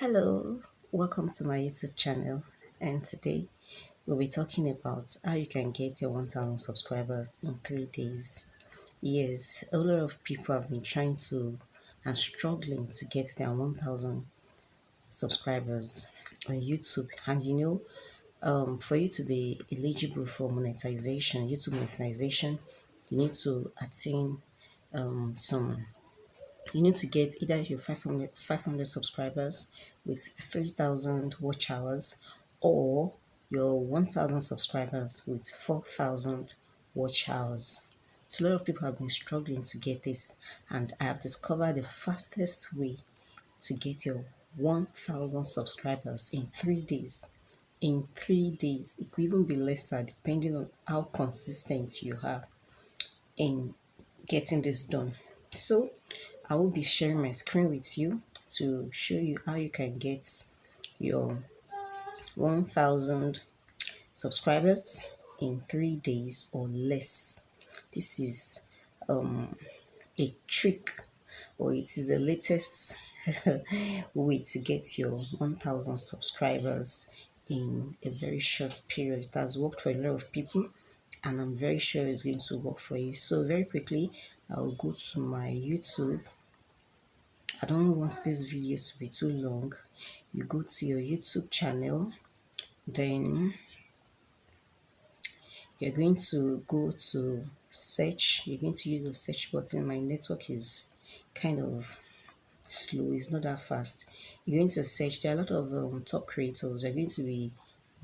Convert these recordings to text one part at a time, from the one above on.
Hello, welcome to my YouTube channel, and today we'll be talking about how you can get your 1000 subscribers in 3 days. Yes, a lot of people have been trying to and struggling to get their 1000 subscribers on YouTube, and for you to be eligible for monetization, YouTube monetization, you need to attain some you need to get either your 500 subscribers with 3000 watch hours, or your 1000 subscribers with 4000 watch hours. So a lot of people have been struggling to get this, and I have discovered the fastest way to get your 1000 subscribers in 3 days. In 3 days, it could even be lesser depending on how consistent you are in getting this done. So I will be sharing my screen with you to show you how you can get your 1000 subscribers in 3 days or less. This is a trick, or it is the latest way to get your 1000 subscribers in a very short period. It has worked for a lot of people, and I'm very sure it's going to work for you. So very quickly, I'll go to my YouTube. I don't want this video to be too long. You go to your YouTube channel, then you're going to go to search. You're going to use the search button. My network is kind of slow, it's not that fast. You're going to search. There are a lot of top creators. You're going to be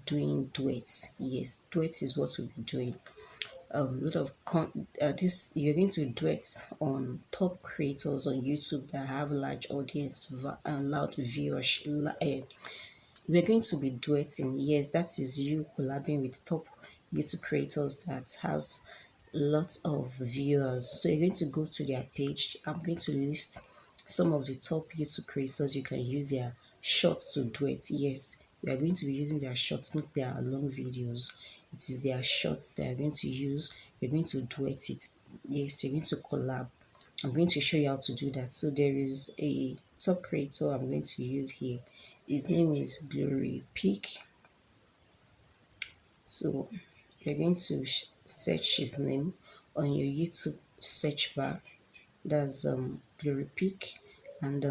doing duets. Yes, duets is what we'll be doing. A lot of this you're going to duet on top creators on YouTube that have large audience and loud viewers. We're going to be duetting. Yes, that is you collabing with top YouTube creators that has lots of viewers. So you're going to go to their page. I'm going to list some of the top YouTube creators. You can use their shorts to duet. Yes, we are going to be using their shorts, not their long videos. It is their shorts that are going to use. You're going to duet it. Yes, you're going to collab. I'm going to show you how to do that. So there is a top creator I'm going to use here. His name is Glory Peak. So you're going to search his name on your YouTube search bar. That's Glory Peak, and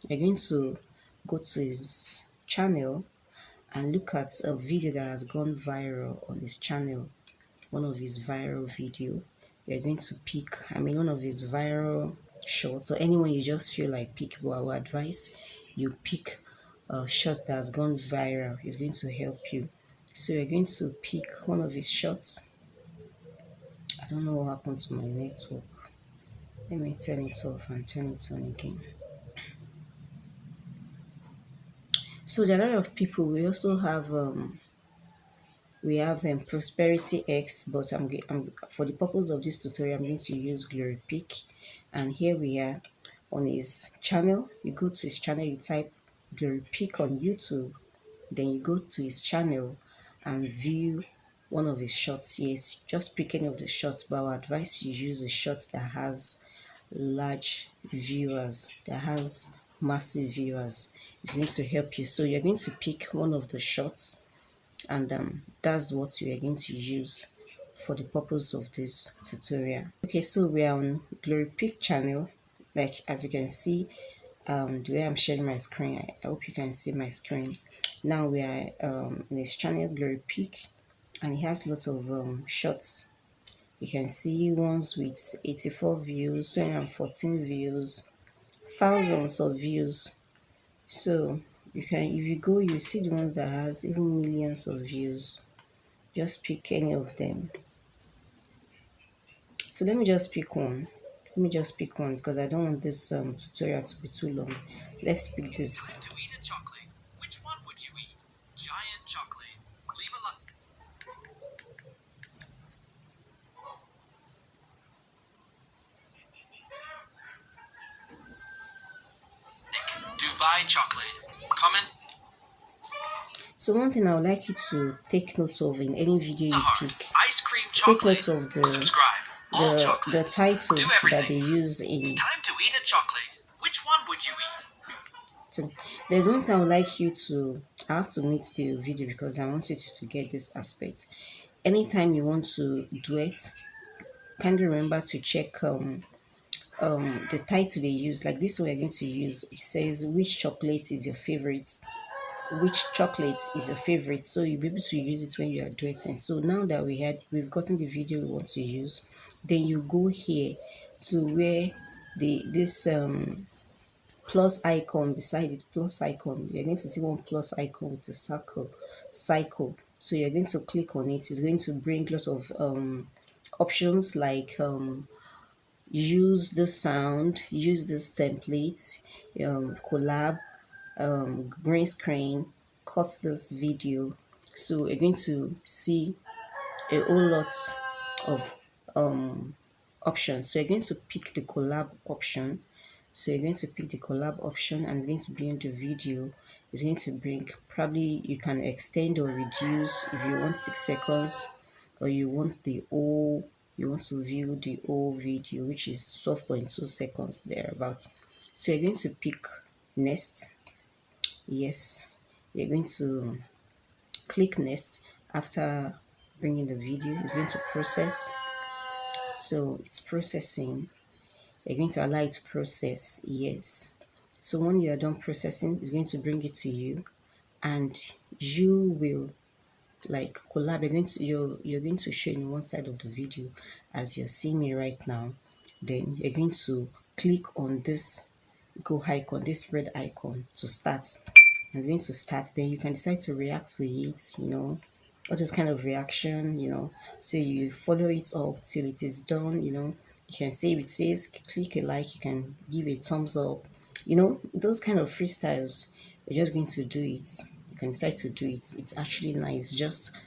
you're going to go to his channel and look at a video that has gone viral on his channel. One of his viral video. You're going to pick, one of his viral shorts, or anyone you just feel like pick. But I would advise you pick a short that has gone viral. It's going to help you. So you're going to pick one of his shots. I don't know what happened to my network. Let me turn it off and turn it on again. So there are a lot of people. We also have Prosperity X, but I'm for the purpose of this tutorial, I'm going to use Glory Peak. And here we are on his channel. You go to his channel, you type Glory Peak on YouTube, then you go to his channel and view one of his shots. Yes, just pick any of the shots, but I would advise you use a shot that has large viewers, that has massive viewers. It's going to help you. So you're going to pick one of the shots, and that's what we are going to use for the purpose of this tutorial. Okay, so we are on Glory Peak channel. Like, as you can see, the way I'm sharing my screen, I hope you can see my screen. Now we are in his channel, Glory Peak, and he has lots of shots. You can see ones with 84 views, 214 views, thousands of views. So you can, if you go, you see the ones that has even millions of views. Just pick any of them. So let me just pick one. Because I don't want this tutorial to be too long. Let's pick this. To eat a chocolate, which one would you eat? Giant chocolate. Leave a like. Dubai chocolate. Comment. So one thing I would like you to take note of in any video you pick, Ice cream take chocolate. note of Subscribe. All chocolate. the title Do that everything. they use in. It's time to eat a chocolate. Which one would you eat? So there's one thing I would like you to, I have to make the video because I want you to get this aspect. Anytime you want to do it, kindly remember to check the title they use. Like this one we're going to use, it says which chocolate is your favorite, which chocolate is your favorite, so you'll be able to use it when you are duetting. So now that we've gotten the video we want to use, then you go here to where this plus icon, beside it plus icon, you're going to see one plus icon with a cycle. So you're going to click on it. It's going to bring lots of options like use the sound, use this template, collab, green screen, cut this video. So you're going to see a whole lot of options. So you're going to pick the collab option. So you're going to pick the collab option and it's going to bring the video. It's going to bring, probably you can extend or reduce if you want 6 seconds, or you want the whole, you want to view the whole video, which is 12.2 seconds thereabout. So you're going to pick next. Yes, you're going to click next. After bringing the video, it's going to process. So it's processing. You're going to allow it to process. Yes. So when you are done processing, it's going to bring it to you, and you will like collab. You're going to show in one side of the video as you're seeing me right now. Then you're going to click on this go icon, this red icon, to start. And it's going to start. Then you can decide to react to it, all those kind of reaction, so you follow it up till it is done. You can say if it says click a like, you can give a thumbs up, those kind of freestyles. You're just going to do it. You can decide to do it. It's actually nice. Just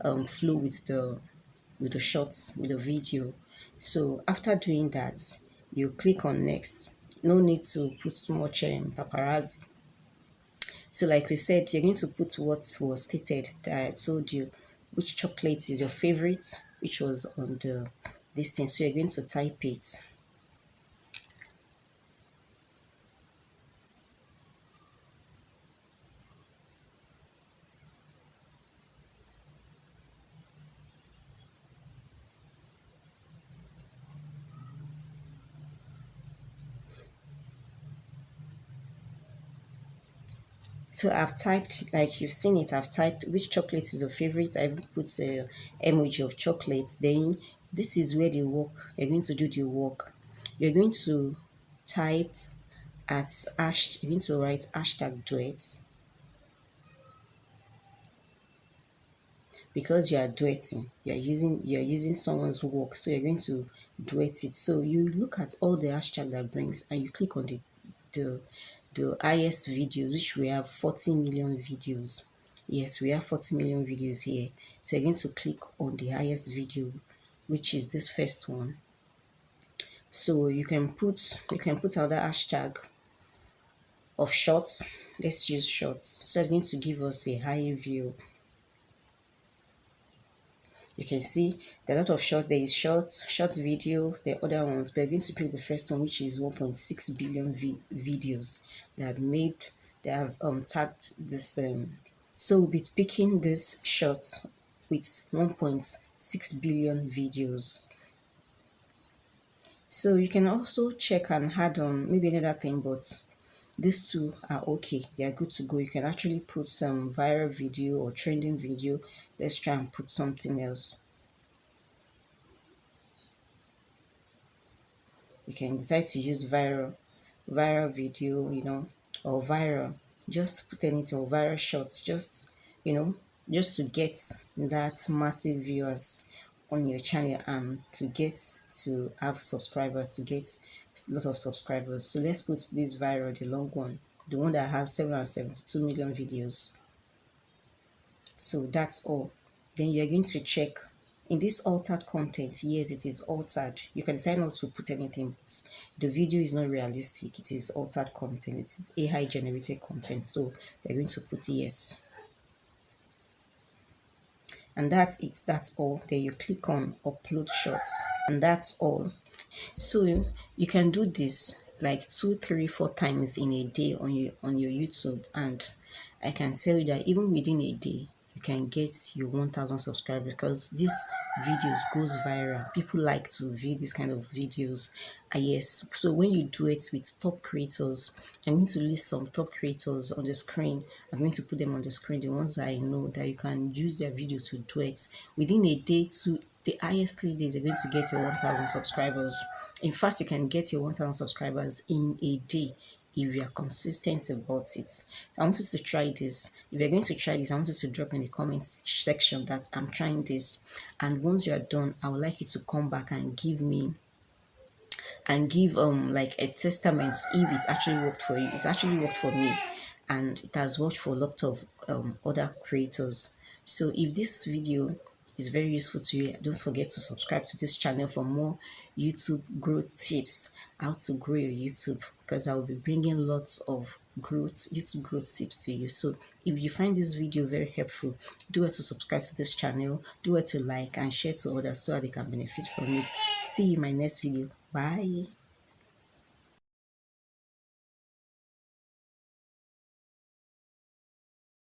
flow with the shots, with the video. So after doing that, you click on next. No need to put too much paparazzi. So like we said, you're going to put what was stated that I told you, which chocolate is your favorite, which was on the this thing. So you're going to type it. So I've typed, like you've seen it, I've typed which chocolate is your favorite. I even put a emoji of chocolate. Then this is where the work, you're going to do the work. You're going to type you're going to write hashtag duet, because you are duetting. You're using someone's work, so you're going to duet it. So you look at all the hashtag that brings and you click on the the highest videos, which we have 40 million videos. Yes, we have 40 million videos here. So you're going to click on the highest video, which is this first one. So you can put other hashtag of shorts. Let's use shorts. So it's going to give us a higher view. You can see there are a lot of there is short video, the other ones, but we're going to pick the first one, which is 1.6 billion videos that made, they have tagged this. So we'll be picking this short with 1.6 billion videos. So you can also check and add on maybe another thing, but these two are okay. They are good to go. You can actually put some viral video or trending video. Let's try and put something else. You can decide to use viral video, or viral, just put anything, or viral shots, you know just to get that massive viewers on your channel, and to get to have subscribers, to get a lot of subscribers. So let's put this viral, the long one, the one that has 772 million videos. So that's all. Then you're going to check in this altered content. Yes, it is altered. You can decide not to put anything, but the video is not realistic. It is altered content. It is AI generated content. So we're going to put yes. And that's all. Then you click on upload shots, and that's all. So you can do this like 2, 3, 4 times in a day on your YouTube, and I can tell you that even within a day you can get your 1000 subscribers because this videos goes viral. People like to view this kind of videos. Yes, so when you do it with top creators, I'm going to list some top creators on the screen. I'm going to put them on the screen, the ones that I know that you can use their video to do it within a day. To the highest 3 days, you're going to get your 1000 subscribers. In fact, you can get your 1000 subscribers in a day if you are consistent about it. I want you to try this. If you're going to try this, I want you to drop in the comments section that I'm trying this. And once you are done, I would like you to come back and give like a testament if it actually worked for you. It's actually worked for me, and it has worked for a lot of other creators. So if this video is very useful to you, don't forget to subscribe to this channel for more YouTube growth tips, how to grow your YouTube, because I will be bringing lots of YouTube growth tips to you. So if you find this video very helpful, do it to subscribe to this channel, do it to like and share to others so that they can benefit from it. See you in my next video. Bye.